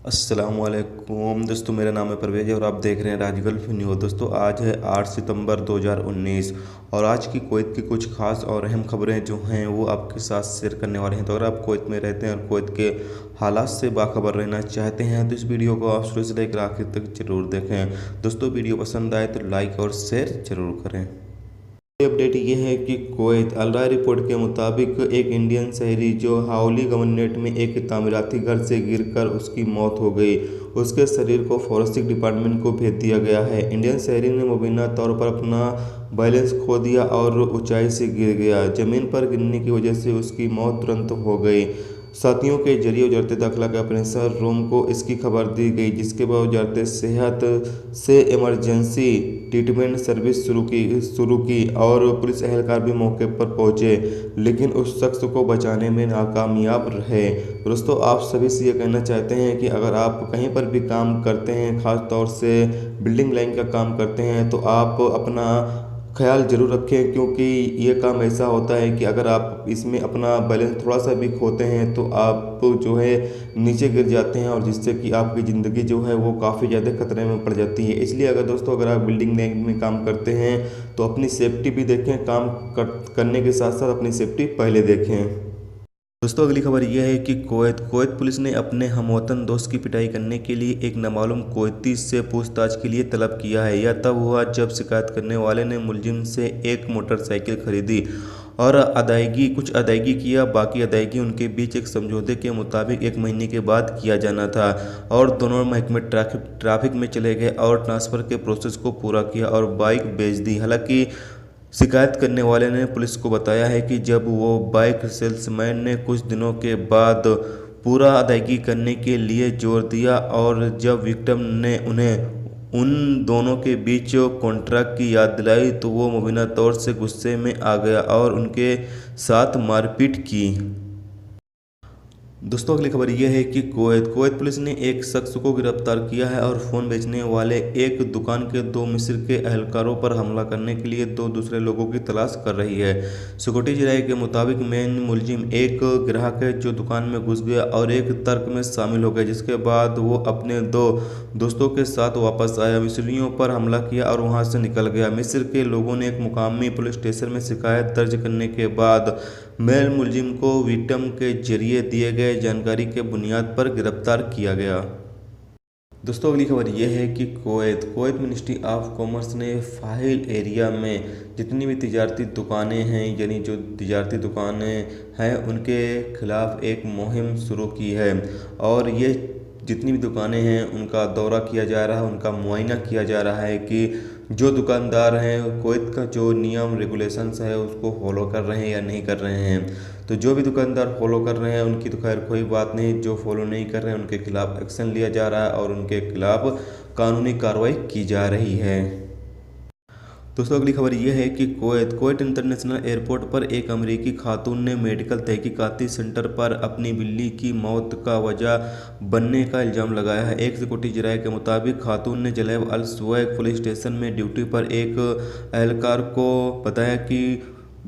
अस्सलामुअलैकुम दोस्तों, मेरा नाम है परवेज और आप देख रहे हैं राजगल्फ न्यूज़। दोस्तों आज है 8 सितंबर 2019 और आज की कुवैत की कुछ खास और अहम खबरें जो हैं वो आपके साथ शेयर करने वाले हैं। तो अगर आप कुवैत में रहते हैं और कुवैत के हालात से बाखबर रहना चाहते हैं तो इस वीडियो को आप शुरू से लेकर आखिर तक जरूर देखें। दोस्तों वीडियो पसंद आए तो लाइक और शेयर जरूर करें। अपडेट ये है कि कुवैत अल राय रिपोर्ट के मुताबिक एक इंडियन शहरी जो हाउली गवर्नरेट में एक तामीराती घर से गिरकर उसकी मौत हो गई, उसके शरीर को फॉरेंसिक डिपार्टमेंट को भेज दिया गया है। इंडियन शहरी ने मुबीना तौर पर अपना बैलेंस खो दिया और ऊंचाई से गिर गया। जमीन पर गिरने की वजह से उसकी मौत तुरंत हो गई। साथियों के जरिए वजारत दाखिला के ऑपरेशन रूम को इसकी खबर दी गई, जिसके बाद वजारत सेहत से इमरजेंसी ट्रीटमेंट सर्विस शुरू की और पुलिस एहलकार भी मौके पर पहुंचे, लेकिन उस शख्स को बचाने में नाकामयाब रहे। दोस्तों आप सभी से ये कहना चाहते हैं कि अगर आप कहीं पर भी काम करते हैं, ख़ास तौर से बिल्डिंग लाइन का काम करते हैं, तो आप अपना ख्याल ज़रूर रखें, क्योंकि ये काम ऐसा होता है कि अगर आप इसमें अपना बैलेंस थोड़ा सा भी खोते हैं तो आप जो है नीचे गिर जाते हैं और जिससे कि आपकी ज़िंदगी जो है वो काफ़ी ज़्यादा खतरे में पड़ जाती है। इसलिए अगर दोस्तों अगर आप बिल्डिंग लाइन में काम करते हैं तो अपनी सेफ्टी भी देखें, काम करने के साथ साथ अपनी सेफ्टी पहले देखें। दोस्तों अगली खबर यह है कि कुवैत पुलिस ने अपने हमवतन दोस्त की पिटाई करने के लिए एक नामालूम कुवैती से पूछताछ के लिए तलब किया है। यह तब हुआ जब शिकायत करने वाले ने मुलजिम से एक मोटरसाइकिल खरीदी और कुछ अदायगी किया। बाकी अदायगी उनके बीच एक समझौते के मुताबिक 1 महीने के बाद किया जाना था और दोनों महकमे ट्रैफिक में चले गए और ट्रांसफ़र के प्रोसेस को पूरा किया और बाइक बेच दी। हालांकि शिकायत करने वाले ने पुलिस को बताया है कि जब वो बाइक सेल्समैन ने कुछ दिनों के बाद पूरा अदायगी करने के लिए जोर दिया और जब विक्टिम ने उन्हें उन दोनों के बीच कॉन्ट्रैक्ट की याद दिलाई तो वो मुबीना तौर से गुस्से में आ गया और उनके साथ मारपीट की। दोस्तों अगली खबर यह है कि कुवैत पुलिस ने एक शख्स को गिरफ्तार किया है और फ़ोन बेचने वाले एक दुकान के 2 मिस्र के एहलकारों पर हमला करने के लिए 2 दूसरे लोगों की तलाश कर रही है। सिक्योरिटी जराये के मुताबिक मेन मुलजिम एक ग्राहक है जो दुकान में घुस गया और एक तर्क में शामिल हो गया, जिसके बाद वो अपने 2 दोस्तों के साथ वापस आया, मिस्रियों पर हमला किया और वहाँ से निकल गया। मिस्र के लोगों ने एक मुकामी पुलिस स्टेशन में शिकायत दर्ज करने के बाद मेल मुलजिम को विक्टिम के जरिए दिए गए जानकारी के बुनियाद पर गिरफ्तार किया गया। दोस्तों अगली खबर यह है कि कुवैत मिनिस्ट्री ऑफ कॉमर्स ने फाहिल एरिया में जितनी भी तिजारती दुकानें हैं, यानी जो तिजारती दुकानें हैं, उनके खिलाफ एक मुहिम शुरू की है और ये जितनी भी दुकानें हैं उनका दौरा किया जा रहा है, उनका मुआयना किया जा रहा है कि जो दुकानदार हैं कुवैत का जो नियम रेगुलेशंस है उसको फॉलो कर रहे हैं या नहीं कर रहे हैं। तो जो भी दुकानदार फॉलो कर रहे हैं उनकी तो खैर कोई बात नहीं, जो फॉलो नहीं कर रहे हैं उनके खिलाफ एक्शन लिया जा रहा है और उनके खिलाफ कानूनी कार्रवाई की जा रही है। दोस्तों अगली खबर यह है कि कुवैत इंटरनेशनल एयरपोर्ट पर एक अमेरिकी खातून ने मेडिकल तहकीकाती सेंटर पर अपनी बिल्ली की मौत का वजह बनने का इल्ज़ाम लगाया है। एक सिक्योरिटी जराये के मुताबिक खातून ने जलेब अल सुवैक पुलिस स्टेशन में ड्यूटी पर एक एहलकार को बताया कि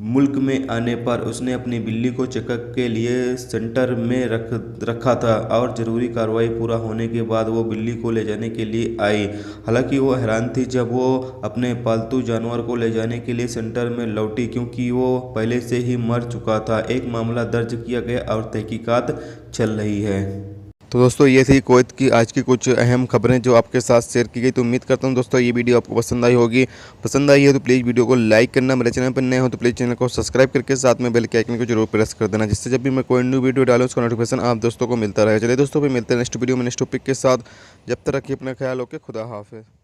मुल्क में आने पर उसने अपनी बिल्ली को चेकअप के लिए सेंटर में रखा था और ज़रूरी कार्रवाई पूरा होने के बाद वो बिल्ली को ले जाने के लिए आई। हालांकि वो हैरान थी जब वो अपने पालतू जानवर को ले जाने के लिए सेंटर में लौटी, क्योंकि वो पहले से ही मर चुका था। एक मामला दर्ज किया गया और तहकीकात चल रही है। तो दोस्तों ये थी कुवैत की आज की कुछ अहम खबरें जो आपके साथ शेयर की गई। तो उम्मीद करता हूँ दोस्तों ये वीडियो आपको पसंद आई होगी। पसंद आई है तो प्लीज़ वीडियो को लाइक करना, मेरे चैनल पर नए हो तो प्लीज़ चैनल को सब्सक्राइब करके साथ में बेल के आइकन को जरूर प्रेस कर देना, जिससे जब भी मैं कोई न्यू वीडियो डालूँ उसका नोटिफिकेशन आप दोस्तों को मिलता रहे। चलिए दोस्तों फिर मिलते हैं नेक्स्ट वीडियो में नेक्स्ट टॉपिक के साथ। जब तक रखिए अपना ख्याल, ओके, खुदा हाफिज़।